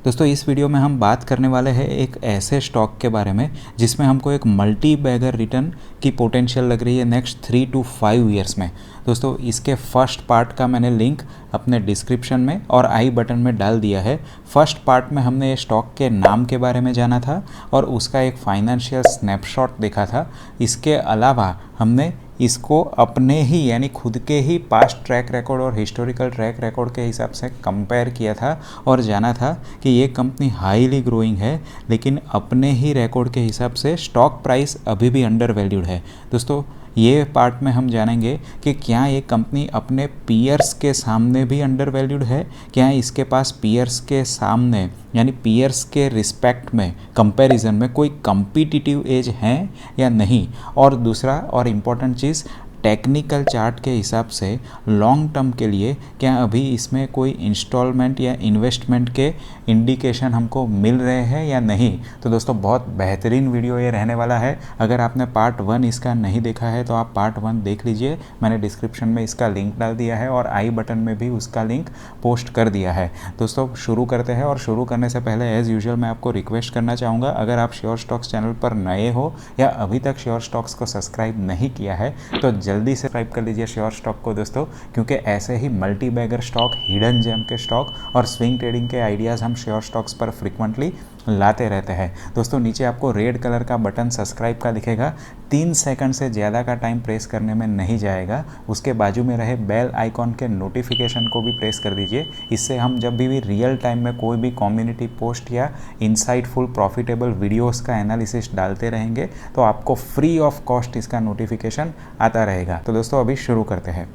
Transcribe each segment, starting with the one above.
दोस्तों इस वीडियो में हम बात करने वाले हैं एक ऐसे स्टॉक के बारे में जिसमें हमको एक मल्टी बैगर रिटर्न की पोटेंशियल लग रही है नेक्स्ट 3 to 5 ईयर्स में। दोस्तों इसके फर्स्ट पार्ट का मैंने लिंक अपने डिस्क्रिप्शन में और आई बटन में डाल दिया है। फर्स्ट पार्ट में हमने ये स्टॉक के नाम के बारे में जाना था और उसका एक फाइनेंशियल स्नैपशॉट देखा था। इसके अलावा हमने इसको अपने ही यानी खुद के ही पास्ट ट्रैक रिकॉर्ड और हिस्टोरिकल ट्रैक रिकॉर्ड के हिसाब से कंपेयर किया था और जाना था कि ये कंपनी हाईली ग्रोइंग है, लेकिन अपने ही रिकॉर्ड के हिसाब से स्टॉक प्राइस अभी भी अंडर वैल्यूड है। दोस्तों ये पार्ट में हम जानेंगे कि क्या ये कंपनी अपने पीयर्स के सामने भी अंडर वैल्यूड है, क्या इसके पास पीयर्स के सामने यानी पीयर्स के रिस्पेक्ट में कंपैरिजन में कोई कम्पिटिटिव एज है या नहीं, और दूसरा और इम्पॉर्टेंट चीज़ टेक्निकल चार्ट के हिसाब से लॉन्ग टर्म के लिए क्या अभी इसमें कोई इंस्टॉलमेंट या इन्वेस्टमेंट के इंडिकेशन हमको मिल रहे हैं या नहीं। तो दोस्तों बहुत बेहतरीन वीडियो ये रहने वाला है। अगर आपने पार्ट 1 इसका नहीं देखा है तो आप पार्ट 1 देख लीजिए, मैंने डिस्क्रिप्शन में इसका लिंक डाल दिया है और आई बटन में भी उसका लिंक पोस्ट कर दिया है। दोस्तों शुरू करते हैं, और शुरू करने से पहले एज़ यूजुअल मैं आपको रिक्वेस्ट करना चाहूँगा, अगर आप श्योर स्टॉक्स चैनल पर नए हो या अभी तक श्योर स्टॉक्स को सब्सक्राइब नहीं किया है तो जल्दी से सब्सक्राइब कर लीजिए श्योर स्टॉक को दोस्तों, क्योंकि ऐसे ही multi bagger stock, hidden gem के स्टॉक और स्विंग ट्रेडिंग के आइडियाज़ हम श्योर स्टॉक्स पर फ्रिक्वेंटली लाते रहते हैं। दोस्तों नीचे आपको रेड कलर का बटन सब्सक्राइब का दिखेगा, 3 सेकंड से ज़्यादा का टाइम प्रेस करने में नहीं जाएगा। उसके बाजू में रहे बेल आइकॉन के नोटिफिकेशन को भी प्रेस कर दीजिए। इससे हम जब भी रियल टाइम में कोई भी कम्युनिटी पोस्ट या इंसाइटफुल प्रॉफिटेबल वीडियोस का एनालिसिस डालते रहेंगे तो आपको फ्री ऑफ कॉस्ट इसका नोटिफिकेशन आता रहेगा। तो दोस्तों अभी शुरू करते हैं।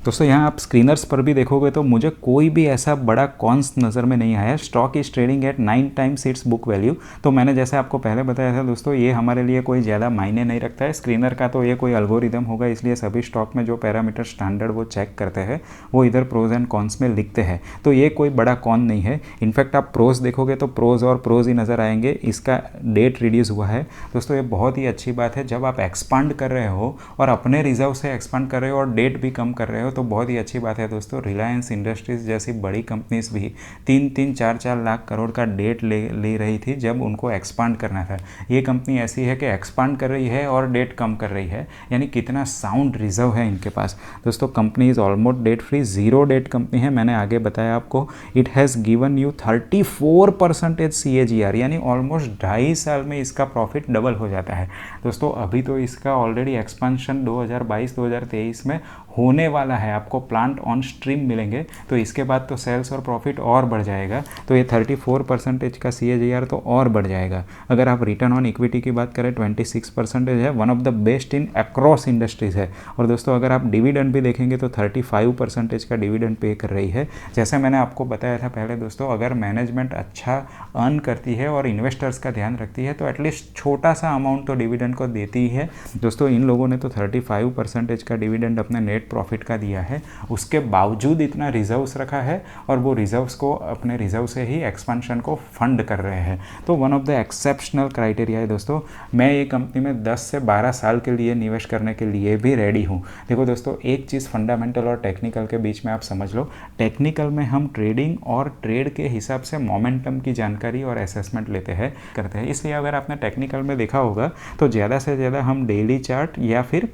दोस्तों यहाँ आप स्क्रीनर्स पर भी देखोगे तो मुझे कोई भी ऐसा बड़ा कॉन्स नज़र में नहीं आया। Stock is trading at 9 times it's book value. तो मैंने जैसे आपको पहले बताया था दोस्तों, ये हमारे लिए कोई ज़्यादा मायने नहीं रखता है। स्क्रीनर का तो ये कोई एल्गोरिदम होगा, इसलिए सभी स्टॉक में जो पैरामीटर स्टैंडर्ड वो चेक करते हैं वो इधर प्रोज एंड कॉन्स में लिखते हैं। तो ये कोई बड़ा कॉन नहीं है। इनफैक्ट आप प्रोज देखोगे तो प्रोज और प्रोज ही नज़र आएंगे। इसका डेट रिड्यूस हुआ है दोस्तों, ये बहुत ही अच्छी बात है। जब आप एक्सपांड कर रहे हो और अपने रिजर्व से एक्सपांड कर रहे हो और डेट भी कम कर रहे हो तो बहुत ही अच्छी बात है दोस्तों। रिलायंस इंडस्ट्रीज जैसी बड़ी कंपनीज भी 3-3, 4-4 लाख करोड़ का डेट ले रही थी जब उनको एक्सपांड करना था। ये कंपनी ऐसी है कि एक्सपांड कर रही है और डेट कम कर रही है, यानी कितना साउंड रिजर्व है इनके पास। दोस्तों company is almost debt free, zero debt company है। मैंने आगे बताया आपको, it has given you 34% CAGR, यानी ऑलमोस्ट 2.5 साल में इसका प्रॉफिट डबल हो जाता है। दोस्तों अभी तो इसका ऑलरेडी एक्सपांशन 2022-2023 में होने वाला है। आपको प्लांट ऑन स्ट्रीम मिलेंगे तो इसके बाद तो सेल्स और प्रॉफिट और बढ़ जाएगा। तो ये 34% का CAGR तो और बढ़ जाएगा। अगर आप रिटर्न ऑन इक्विटी की बात करें 26% है, one of the best in across industries है। और दोस्तों अगर आप डिविडेंड भी देखेंगे तो 35% का डिविडेंड पे कर रही है। जैसे मैंने आपको बताया था पहले दोस्तों, अगर मैनेजमेंट अच्छा अर्न करती है और इन्वेस्टर्स का ध्यान रखती है तो एटलीस्ट छोटा सा अमाउंट तो डिविडेंड को देती ही है। दोस्तों इन लोगों ने तो 35% का डिविडेंड अपने नेट प्रॉफिट का दिया है, उसके बावजूद इतना रिजर्व्स रखा है और वो रिजर्व्स को अपने रिजर्व से ही एक्सपेंशन को फंड कर रहे हैं। तो one of the exceptional criteria है दोस्तों। मैं ये कंपनी में 10 से 12 साल के लिए निवेश करने के लिए भी रेडी हूँ। देखो दोस्तों एक चीज़ फंडामेंटल और टेक्निकल के बीच में आप समझ लो। टेक्निकल में हम ट्रेडिंग और ट्रेड के हिसाब से मोमेंटम की जानकारी और असेसमेंट लेते हैं करते हैं, इसलिए अगर आपने टेक्निकल में देखा होगा तो ज़्यादा से ज़्यादा हम डेली चार्ट या फिर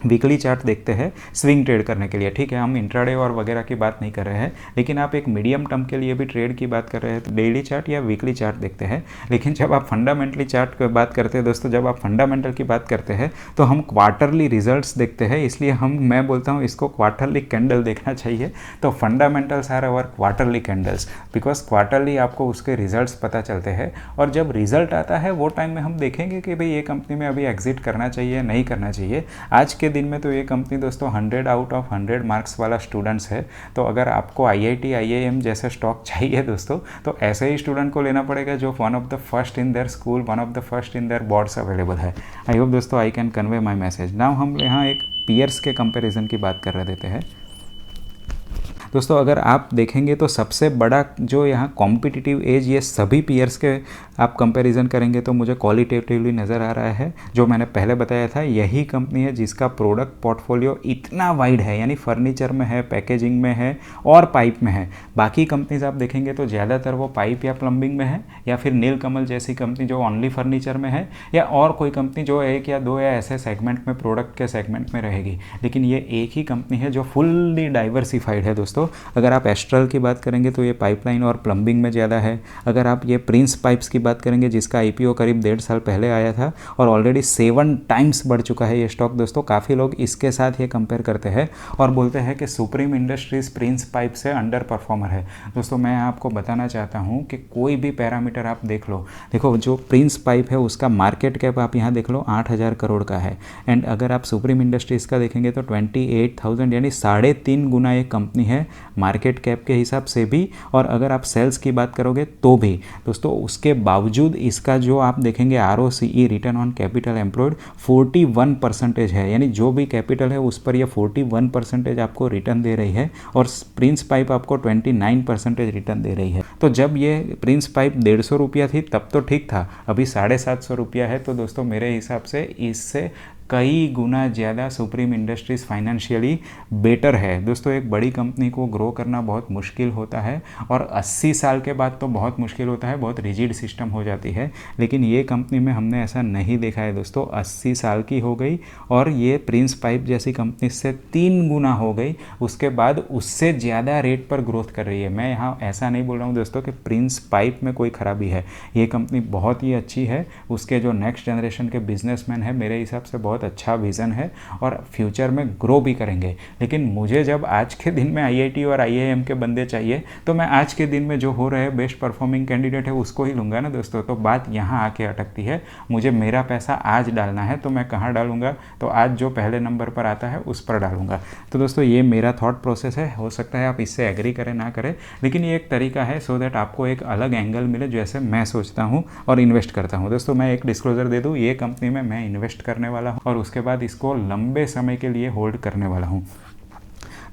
वीकली चार्ट देखते हैं स्विंग ट्रेड करने के लिए। ठीक है, हम इंट्राडे और वगैरह की बात नहीं कर रहे हैं, लेकिन आप एक मीडियम टर्म के लिए भी ट्रेड की बात कर रहे हैं तो डेली चार्ट या वीकली चार्ट देखते हैं। लेकिन जब आप फंडामेंटली चार्ट की बात करते हैं दोस्तों, जब आप फंडामेंटल की बात करते हैं तो हम क्वार्टरली रिजल्ट्स देखते हैं, इसलिए मैं बोलता हूँ इसको क्वार्टरली कैंडल देखना चाहिए। तो fundamentals are our quarterly candles, because quarterly आपको उसके रिजल्ट्स पता चलते हैं और जब रिजल्ट आता है वो टाइम में हम देखेंगे कि भाई ये कंपनी में अभी एग्जिट करना चाहिए नहीं करना चाहिए। आज के दिन में तो ये कंपनी दोस्तों 100 आउट ऑफ 100 मार्क्स वाला स्टूडेंट्स है। तो अगर आपको IIT IIM जैसे स्टॉक चाहिए दोस्तों तो ऐसे ही स्टूडेंट को लेना पड़ेगा जो one of the first in their school, one of the first in their boards available है। आई होप दोस्तों I can convey my message. Now हम यहाँ एक पीयर्स के कंपेरिजन की बात कर रहे देते हैं। दोस्तों अगर आप देखेंगे तो सबसे बड़ा जो यहाँ कॉम्पिटिटिव एज ये सभी पीयर्स के आप कंपैरिजन करेंगे तो मुझे क्वालिटेटिवली नज़र आ रहा है। जो मैंने पहले बताया था यही कंपनी है जिसका प्रोडक्ट पोर्टफोलियो इतना वाइड है, यानी फर्नीचर में है, पैकेजिंग में है और पाइप में है। बाकी कंपनीज आप देखेंगे तो ज़्यादातर वो पाइप या प्लम्बिंग में है, या फिर नीलकमल जैसी कंपनी जो ओनली फर्नीचर में है, या और कोई कंपनी जो एक या दो या ऐसे सेगमेंट में, प्रोडक्ट के सेगमेंट में रहेगी। लेकिन ये एक ही कंपनी है जो फुल्ली डाइवर्सिफाइड है दोस्तों। अगर आप एस्ट्रल की बात करेंगे तो ये पाइपलाइन और प्लम्बिंग में ज़्यादा है। अगर आप ये प्रिंस पाइप्स की बात करेंगे जिसका आईपीओ करीब 1.5 साल पहले आया था और ऑलरेडी 7 टाइम्स बढ़ चुका है ये स्टॉक दोस्तों। काफ़ी लोग इसके साथ ये कंपेयर करते हैं और बोलते हैं कि सुप्रीम इंडस्ट्रीज प्रिंस पाइप से अंडर परफॉर्मर है। दोस्तों मैं आपको बताना चाहता हूँ कि कोई भी पैरामीटर आप देख लो, देखो जो प्रिंस पाइप है उसका मार्केट कैप आप यहाँ देख लो 8,000 करोड़ का है, एंड अगर आप सुप्रीम इंडस्ट्रीज़ का देखेंगे तो 28,000, यानी 3.5 गुना ये कंपनी है मार्केट कैप के हिसाब से भी। और अगर आप सेल्स की बात करोगे तो भी दोस्तों उसके बावजूद इसका जो आप देखेंगे ROCE return on capital employed 41% है, यानी जो भी कैपिटल है उस पर यह 41% आपको रिटर्न दे रही है और प्रिंस पाइप आपको 29% रिटर्न दे रही है। तो जब ये प्रिंस पाइप 150 रुपया थी तब तो ठीक था, अभी 750 रुपया है। तो दोस्तों मेरे हिसाब से इससे कई गुना ज़्यादा सुप्रीम इंडस्ट्रीज़ फाइनेंशियली बेटर है। दोस्तों एक बड़ी कंपनी को ग्रो करना बहुत मुश्किल होता है और 80 साल के बाद तो बहुत मुश्किल होता है, बहुत रिजिड सिस्टम हो जाती है। लेकिन ये कंपनी में हमने ऐसा नहीं देखा है दोस्तों। 80 साल की हो गई और ये प्रिंस पाइप जैसी कंपनी से 3 गुना हो गई, उसके बाद उससे ज़्यादा रेट पर ग्रोथ कर रही है। मैं यहाँ ऐसा नहीं बोल रहा हूँ दोस्तों कि प्रिंस पाइप में कोई खराबी है, ये कंपनी बहुत ही अच्छी है। उसके जो नेक्स्ट जनरेशन के बिजनेसमैन है मेरे हिसाब से बहुत अच्छा विज़न है और फ्यूचर में ग्रो भी करेंगे। लेकिन मुझे जब आज के दिन में IIT और IIM के बंदे चाहिए तो मैं आज के दिन में जो हो रहे बेस्ट परफॉर्मिंग कैंडिडेट है उसको ही लूँगा ना दोस्तों। तो बात यहाँ आके अटकती है, मुझे मेरा पैसा आज डालना है तो मैं कहाँ डालूंगा, तो आज जो पहले नंबर पर आता है उस पर डालूंगा। तो दोस्तों ये मेरा थॉट प्रोसेस है, हो सकता है आप इससे एग्री करें ना करें, लेकिन ये एक तरीका है सो दैट आपको एक अलग एंगल मिले जैसे मैं सोचता हूँ और इन्वेस्ट करता हूँ। दोस्तों मैं एक डिस्क्लोजर दे दूँ, ये कंपनी में मैं इन्वेस्ट करने वाला हूँ और उसके बाद इसको लंबे समय के लिए होल्ड करने वाला हूँ।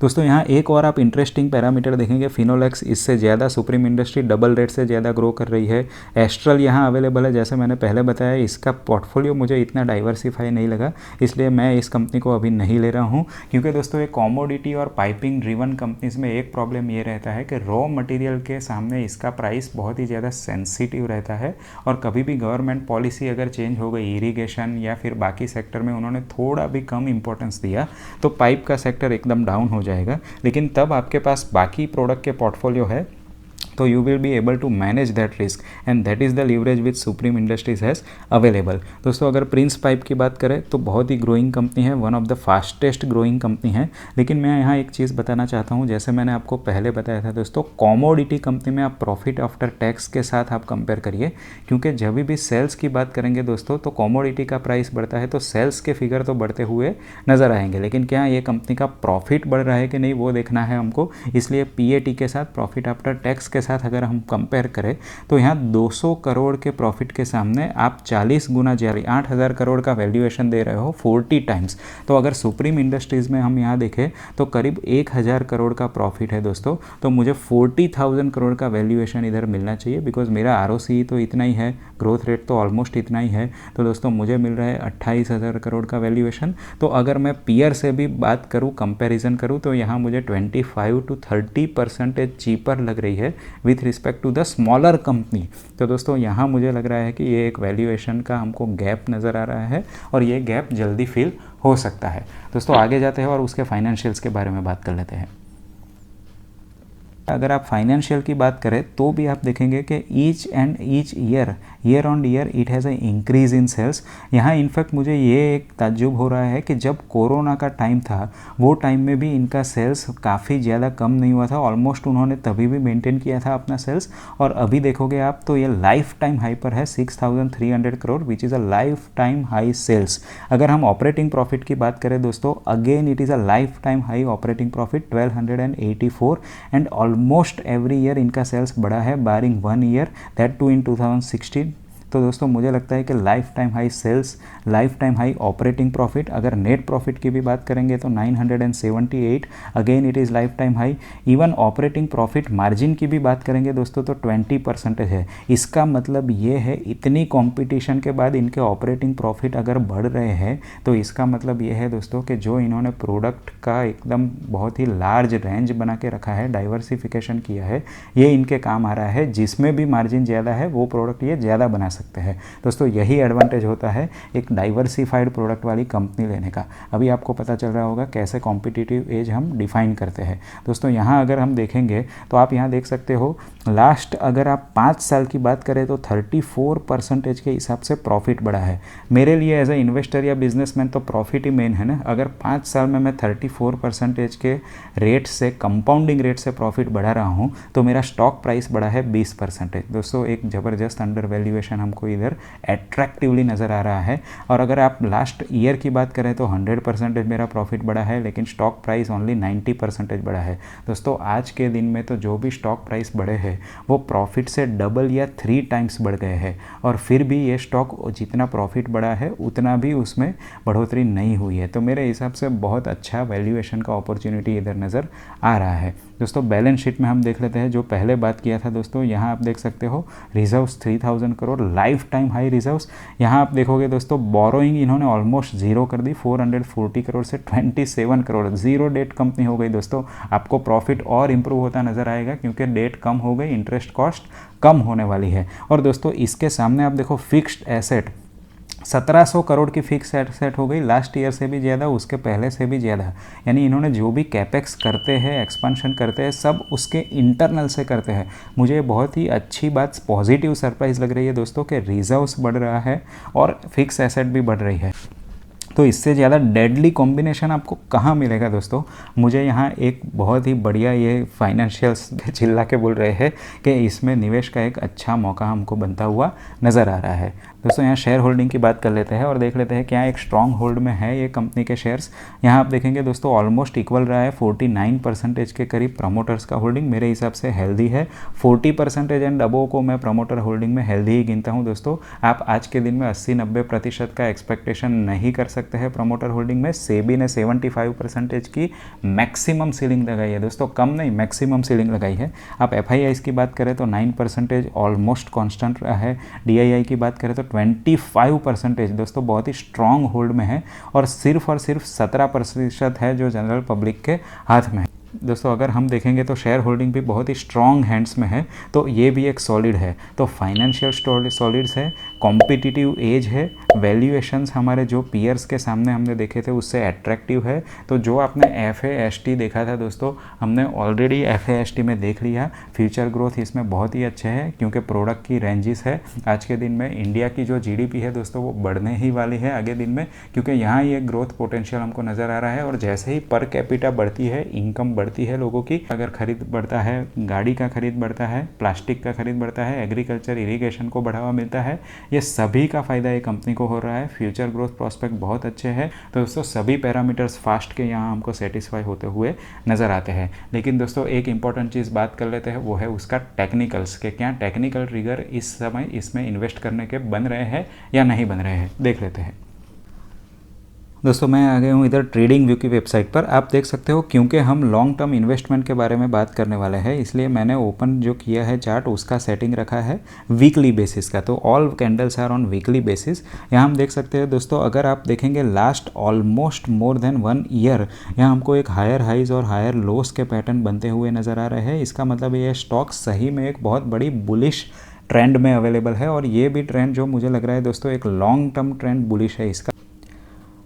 दोस्तों यहाँ एक और आप इंटरेस्टिंग पैरामीटर देखेंगे, फिनोलेक्स इससे ज़्यादा, सुप्रीम इंडस्ट्री डबल रेट से ज़्यादा ग्रो कर रही है। एस्ट्रल यहाँ अवेलेबल है, जैसे मैंने पहले बताया इसका पोर्टफोलियो मुझे इतना डाइवर्सिफाई नहीं लगा, इसलिए मैं इस कंपनी को अभी नहीं ले रहा हूँ। क्योंकि दोस्तों ये कॉमोडिटी और पाइपिंग ड्रिवन कंपनीज में एक प्रॉब्लम ये रहता है कि रॉ मटेरियल के सामने इसका प्राइस बहुत ही ज़्यादा सेंसिटिव रहता है और कभी भी गवर्नमेंट पॉलिसी अगर चेंज हो गई, इरीगेशन या फिर बाकी सेक्टर में उन्होंने थोड़ा भी कम इंपॉर्टेंस दिया तो पाइप का सेक्टर एकदम डाउन हो जाएगा। लेकिन तब आपके पास बाकी प्रोडक्ट के पोर्टफोलियो है तो you will be able to manage that risk and that is the leverage which Supreme Industries has available. दोस्तों अगर प्रिंस पाइप की बात करें तो बहुत ही ग्रोइंग कंपनी है, one of the fastest growing company है। लेकिन मैं यहाँ एक चीज़ बताना चाहता हूँ, जैसे मैंने आपको पहले बताया था दोस्तों, कॉमोडिटी कंपनी में आप प्रॉफिट आफ्टर टैक्स के साथ आप कंपेयर करिए, क्योंकि जब भी सेल्स की बात करेंगे दोस्तों तो कॉमोडिटी का प्राइस बढ़ता है तो सेल्स के फिगर तो बढ़ते हुए नज़र आएंगे, लेकिन क्या ये कंपनी का प्रॉफिट बढ़ रहा है कि नहीं वो देखना है हमको। इसलिए PAT के साथ, प्रॉफिट आफ्टर टैक्स के साथ अगर हम कंपेयर करें तो यहाँ 200 करोड़ के प्रॉफिट के सामने आप 40 गुना ज़्यादा 8,000 करोड़ का वैल्यूएशन दे रहे हो 40 टाइम्स। तो अगर सुप्रीम इंडस्ट्रीज़ में हम यहाँ देखें तो करीब 1,000 करोड़ का प्रॉफिट है दोस्तों, तो मुझे 40,000 करोड़ का वैल्यूएशन इधर मिलना चाहिए, बिकॉज मेरा ROCE तो इतना ही है, ग्रोथ रेट तो ऑलमोस्ट इतना ही है। तो दोस्तों मुझे मिल रहा है 28,000 करोड़ का वैल्यूएशन। तो अगर मैं पीयर से भी बात करूँ, कंपैरिजन करूँ, तो यहाँ मुझे 25 to 30% चीपर लग रही है with respect to the smaller company. तो दोस्तों यहाँ मुझे लग रहा है कि ये एक वैल्यूएशन का हमको गैप नज़र आ रहा है और ये गैप जल्दी फिल हो सकता है। दोस्तों आगे जाते हैं और उसके फाइनेंशियल्स के बारे में बात कर लेते हैं। अगर आप फाइनेंशियल की बात करें तो भी आप देखेंगे कि each year on year it has a increase in sales. यहाँ इनफैक्ट मुझे ये एक ताज्जुब हो रहा है कि जब कोरोना का टाइम था वो टाइम में भी इनका सेल्स काफ़ी ज़्यादा कम नहीं हुआ था, ऑलमोस्ट उन्होंने तभी भी मेंटेन किया था अपना सेल्स। और अभी देखोगे आप तो ये लाइफ टाइम हाई पर है 6,300 crore which is a life time high sales. अगर हम ऑपरेटिंग प्रॉफिट की बात करें दोस्तों, again it is a life time high operating profit 1,284 and almost every year इनका सेल्स बढ़ा है barring 1 year, that too in 2016 तो दोस्तों मुझे लगता है कि life time high sales, life time high operating profit, अगर नेट प्रॉफिट की भी बात करेंगे तो 978, again it is life time high. Even operating profit margin की भी बात करेंगे दोस्तों तो 20% है। इसका मतलब ये है इतनी कंपटीशन के बाद इनके ऑपरेटिंग प्रॉफिट अगर बढ़ रहे हैं तो इसका मतलब ये है दोस्तों कि जो इन्होंने प्रोडक्ट का एकदम बहुत ही लार्ज रेंज बना के रखा है, डाइवर्सिफिकेशन किया है, ये इनके काम आ रहा है। जिसमें भी मार्जिन ज़्यादा है वो प्रोडक्ट ये ज़्यादा बना सकते हैं। दोस्तों यही एडवांटेज होता है एक डाइवर्सिफाइड प्रोडक्ट वाली कंपनी लेने का। अभी आपको पता चल रहा होगा कैसे कॉम्पिटिटिव एज हम डिफाइन करते हैं। दोस्तों यहाँ अगर हम देखेंगे तो आप यहाँ देख सकते हो लास्ट अगर आप 5 साल की बात करें तो 34% के हिसाब से प्रॉफिट बढ़ा है। मेरे लिए एज ए इन्वेस्टर या बिजनेसमैन तो प्रॉफिट ही मेन है ना। अगर 5 साल में मैं 34% के रेट से, कंपाउंडिंग रेट से प्रॉफिट बढ़ा रहा हूँ तो मेरा स्टॉक प्राइस बढ़ा है 20%। दोस्तों एक ज़बरदस्त अंडर वैल्यूएशन हमको इधर एट्रैक्टिवली नज़र आ रहा है। और अगर आप लास्ट ईयर की बात करें तो 100% मेरा प्रॉफिट बढ़ा है, लेकिन स्टॉक प्राइस ओनली 90% बढ़ा है। दोस्तों आज के दिन में तो जो भी स्टॉक प्राइस बढ़े हैं वो प्रॉफिट से डबल या 3 टाइम्स बढ़ गए हैं, और फिर भी ये स्टॉक जितना प्रॉफिट बढ़ा है उतना भी उसमें बढ़ोतरी नहीं हुई है। तो मेरे हिसाब से बहुत अच्छा वैल्यूएशन का अपॉर्चुनिटी इधर नज़र आ रहा है। दोस्तों बैलेंस शीट में हम देख लेते हैं जो पहले बात किया था। दोस्तों यहाँ आप देख सकते हो reserves 3000 crore, life time high reserves. यहाँ आप देखोगे दोस्तों बोरोइंग इन्होंने ऑलमोस्ट जीरो कर दी, 440 करोड़ से 27 करोड़, जीरो डेट कंपनी हो गई। दोस्तों आपको प्रॉफिट और इंप्रूव होता नजर आएगा क्योंकि डेट कम हो गई, इंटरेस्ट कॉस्ट कम होने वाली है। और दोस्तों इसके सामने आप देखो फिक्स्ड एसेट 1700 करोड़ की फिक्स एसेट हो गई, लास्ट ईयर से भी ज़्यादा, उसके पहले से भी ज़्यादा। यानी इन्होंने जो भी कैपेक्स करते हैं, एक्सपेंशन करते हैं, सब उसके इंटरनल से करते हैं। मुझे बहुत ही अच्छी बात, पॉजिटिव सरप्राइज़ लग रही है दोस्तों कि रिजर्व्स बढ़ रहा है और फिक्स एसेट भी बढ़ रही है। तो इससे ज़्यादा डेडली कॉम्बिनेशन आपको कहाँ मिलेगा दोस्तों। मुझे यहाँ एक बहुत ही बढ़िया ये फाइनेंशियल्स चिल्ला के बोल रहे हैं कि इसमें निवेश का एक अच्छा मौका हमको बनता हुआ नज़र आ रहा है। दोस्तों यहाँ शेयर होल्डिंग की बात कर लेते हैं और देख लेते हैं क्या एक स्ट्रॉन्ग होल्ड में है ये कंपनी के शेयर्स। यहाँ आप देखेंगे दोस्तों ऑलमोस्ट इक्वल रहा है, 49% के करीब प्रमोटर्स का होल्डिंग मेरे हिसाब से हेल्दी है। 40% एंड अबो को मैं प्रमोटर होल्डिंग में हेल्दी ही गिनता हूँ। दोस्तों आप आज के दिन में 80-90% का एक्सपेक्टेशन नहीं कर सकते हैं प्रमोटर होल्डिंग में। सेबी ने 75% की मैक्सिमम सीलिंग लगाई है दोस्तों, कम नहीं मैक्सिमम सीलिंग लगाई है। आप FIIs की बात करें तो 9% ऑलमोस्ट कॉन्स्टेंट रहा है। DII की बात करें तो 25% दोस्तों बहुत ही स्ट्रॉन्ग होल्ड में है, और सिर्फ 17% है जो जनरल पब्लिक के हाथ में है। दोस्तों अगर हम देखेंगे तो शेयर होल्डिंग भी बहुत ही स्ट्रॉन्ग हैंड्स में है, तो ये भी एक सॉलिड है। तो फाइनेंशियल सॉलिड्स है, कॉम्पिटिटिव एज है, वैल्यूएशंस हमारे जो पीयर्स के सामने हमने देखे थे उससे अट्रैक्टिव है। तो जो आपने FAST देखा था दोस्तों, हमने ऑलरेडी FAST में देख लिया। फ्यूचर ग्रोथ इसमें बहुत ही अच्छे है क्योंकि प्रोडक्ट की रेंजेस है। आज के दिन में इंडिया की जो GDP है दोस्तों वो बढ़ने ही वाली है आगे दिन में, क्योंकि यहाँ ये ग्रोथ पोटेंशियल हमको नज़र आ रहा है। और जैसे ही पर कैपिटा बढ़ती है, इनकम बढ़ती है लोगों की, अगर खरीद बढ़ता है, गाड़ी का खरीद बढ़ता है, प्लास्टिक का खरीद बढ़ता है, एग्रीकल्चर इरिगेशन को बढ़ावा मिलता है, ये सभी का फ़ायदा ये कंपनी को हो रहा है। फ्यूचर ग्रोथ प्रोस्पेक्ट बहुत अच्छे हैं। तो दोस्तों सभी पैरामीटर्स फास्ट के यहाँ हमको सेटिस्फाई होते हुए नज़र आते हैं। लेकिन दोस्तों एक इंपॉर्टेंट चीज़ बात कर लेते हैं, वो है उसका टेक्निकल्स के। क्या टेक्निकल ट्रिगर इस समय इसमें इन्वेस्ट करने के बन रहे हैं या नहीं बन रहे हैं, देख लेते हैं। दोस्तों मैं आ गया हूँ इधर ट्रेडिंग व्यू की वेबसाइट पर। आप देख सकते हो क्योंकि हम लॉन्ग टर्म इन्वेस्टमेंट के बारे में बात करने वाले हैं, इसलिए मैंने ओपन जो किया है चार्ट उसका सेटिंग रखा है वीकली बेसिस का। तो all candles are on weekly basis. यहाँ हम देख सकते हैं दोस्तों, अगर आप देखेंगे last almost more than 1 year यहाँ हमको एक हायर हाइज और हायर लोस के पैटर्न बनते हुए नज़र आ रहे हैं। इसका मतलब ये स्टॉक सही में एक बहुत बड़ी बुलिश ट्रेंड में अवेलेबल है, और ये भी ट्रेंड जो मुझे लग रहा है दोस्तों एक लॉन्ग टर्म ट्रेंड बुलिश है इसका।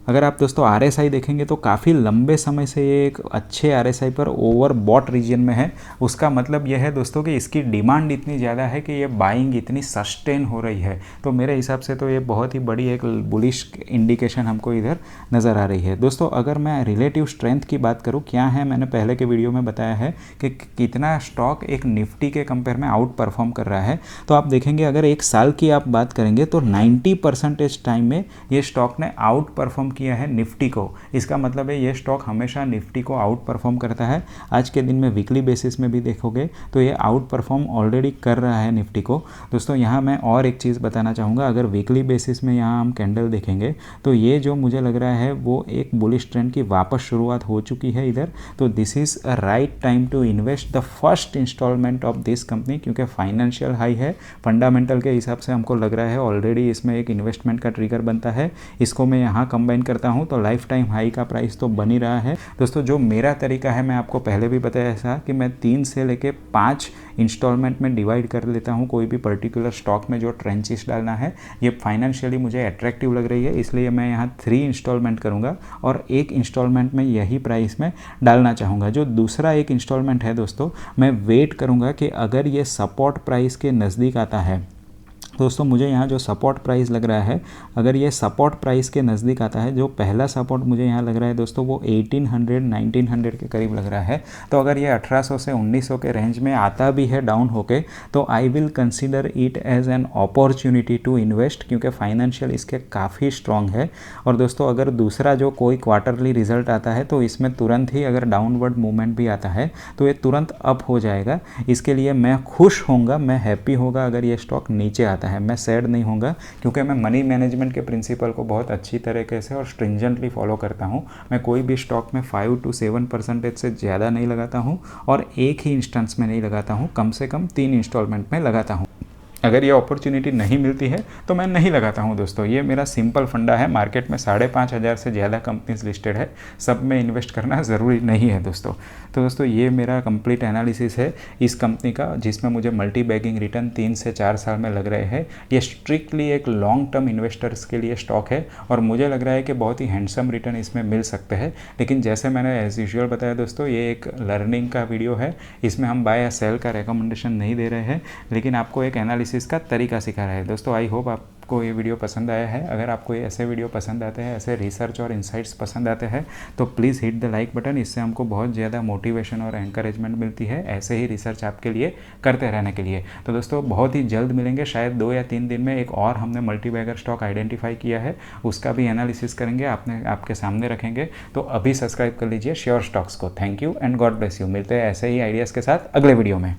अगर आप दोस्तों RSI देखेंगे तो काफ़ी लंबे समय से ये एक अच्छे RSI पर ओवर बॉट रीजन में है। उसका मतलब यह है दोस्तों कि इसकी डिमांड इतनी ज़्यादा है कि ये बाइंग इतनी सस्टेन हो रही है। तो मेरे हिसाब से तो ये बहुत ही बड़ी एक बुलिश इंडिकेशन हमको इधर नज़र आ रही है। दोस्तों अगर मैं रिलेटिव स्ट्रेंथ की बात करूँ, क्या है, मैंने पहले के वीडियो में बताया है कि कितना स्टॉक एक निफ्टी के कंपेयर में आउट परफॉर्म कर रहा है। तो आप देखेंगे अगर एक साल की आप बात करेंगे तो 90% टाइम में ये स्टॉक ने आउट परफॉर्म परफॉर्म किया है निफ्टी को। इसका मतलब है ये स्टॉक हमेशा निफ्टी को आउट परफॉर्म करता है। आज के दिन में वीकली बेसिस में भी देखोगे तो ये आउट परफॉर्म ऑलरेडी कर रहा है निफ्टी को। दोस्तों यहाँ मैं और एक चीज़ बताना चाहूँगा, अगर वीकली बेसिस में यहाँ हम कैंडल देखेंगे तो ये जो मुझे लग रहा है वो एक बुलिश ट्रेंड की वापस शुरुआत हो चुकी है इधर। तो this is a right time to invest the first instalment of this company, क्योंकि फाइनेंशियल हाई है, फंडामेंटल के हिसाब से हमको लग रहा है ऑलरेडी इसमें एक इन्वेस्टमेंट का ट्रिगर बनता है। इसको मैं यहाँ कंबाइन करता हूँ तो लाइफ टाइम हाई का प्राइस तो बन ही रहा है। दोस्तों जो मेरा तरीका है, मैं आपको पहले भी बताया था कि मैं 3 से लेके 5 इंस्टॉलमेंट में डिवाइड कर लेता हूँ कोई भी पर्टिकुलर स्टॉक में जो ट्रेंचेस डालना है। ये फाइनेंशियली मुझे अट्रैक्टिव लग रही है, इसलिए मैं यहाँ 3 इंस्टॉलमेंट करूँगा और एक इंस्टॉलमेंट में यही प्राइस में डालना चाहूँगा। जो दूसरा एक इंस्टॉलमेंट है दोस्तों, मैं वेट करूँगा कि अगर ये सपोर्ट प्राइस के नज़दीक आता है, दोस्तों मुझे यहाँ जो सपोर्ट प्राइस लग रहा है, अगर ये सपोर्ट प्राइस के नज़दीक आता है, जो पहला सपोर्ट मुझे यहाँ लग रहा है दोस्तों वो 1800-1900 के करीब लग रहा है। तो अगर ये 1800 से 1900 के रेंज में आता भी है डाउन होके, तो I will consider it as an opportunity to invest, क्योंकि फाइनेंशियल इसके काफ़ी स्ट्रॉन्ग है। और दोस्तों अगर दूसरा जो कोई क्वार्टरली रिजल्ट आता है तो इसमें तुरंत ही अगर डाउनवर्ड मूवमेंट भी आता है तो ये तुरंत अप हो जाएगा। इसके लिए मैं खुश होऊंगा, मैं हैप्पी होगा अगर ये स्टॉक नीचे आता है, मैं सैड नहीं होऊंगा, क्योंकि मैं मनी मैनेजमेंट के प्रिंसिपल को बहुत अच्छी तरीके से और स्ट्रिंजेंटली फॉलो करता हूं। मैं कोई भी स्टॉक में 5 to 7% से ज़्यादा नहीं लगाता हूं और एक ही इंस्टेंस में नहीं लगाता हूं, कम से कम 3 इंस्टॉलमेंट में लगाता हूं। अगर ये अपॉर्चुनिटी नहीं मिलती है तो मैं नहीं लगाता हूँ दोस्तों। ये मेरा सिंपल फंडा है। मार्केट में 5,500 से ज़्यादा कंपनीज लिस्टेड है, सब में इन्वेस्ट करना ज़रूरी नहीं है दोस्तों। तो दोस्तों ये मेरा कंप्लीट एनालिसिस है इस कंपनी का, जिसमें मुझे मल्टी बैगिंग रिटर्न 3 से 4 साल में लग रहे हैं। ये स्ट्रिक्टली एक लॉन्ग टर्म इन्वेस्टर्स के लिए स्टॉक है और मुझे लग रहा है कि बहुत ही हैंडसम रिटर्न इसमें मिल सकते हैं। लेकिन जैसे मैंने एज यूजुअल बताया दोस्तों, ये एक लर्निंग का वीडियो है, इसमें हम बाय या सेल का रिकमेंडेशन नहीं दे रहे हैं, लेकिन आपको एक एनालिसिस इसका तरीका सिखा रहा है दोस्तों। आई होप आपको ये वीडियो पसंद आया है। अगर आपको ये ऐसे वीडियो पसंद आते हैं, ऐसे रिसर्च और इंसाइट्स पसंद आते हैं, तो please hit the like button. इससे हमको बहुत ज़्यादा मोटिवेशन और एनकरेजमेंट मिलती है ऐसे ही रिसर्च आपके लिए करते रहने के लिए। तो दोस्तों बहुत ही जल्द मिलेंगे, शायद 2 या 3 दिन में एक और हमने मल्टीबैगर स्टॉक आइडेंटिफाई किया है, उसका भी एनालिसिस करेंगे, आपके सामने रखेंगे। तो अभी सब्सक्राइब कर लीजिए श्योर स्टॉक्स को। Thank you and God bless you. मिलते हैं ऐसे ही आइडियाज़ के साथ अगले वीडियो में।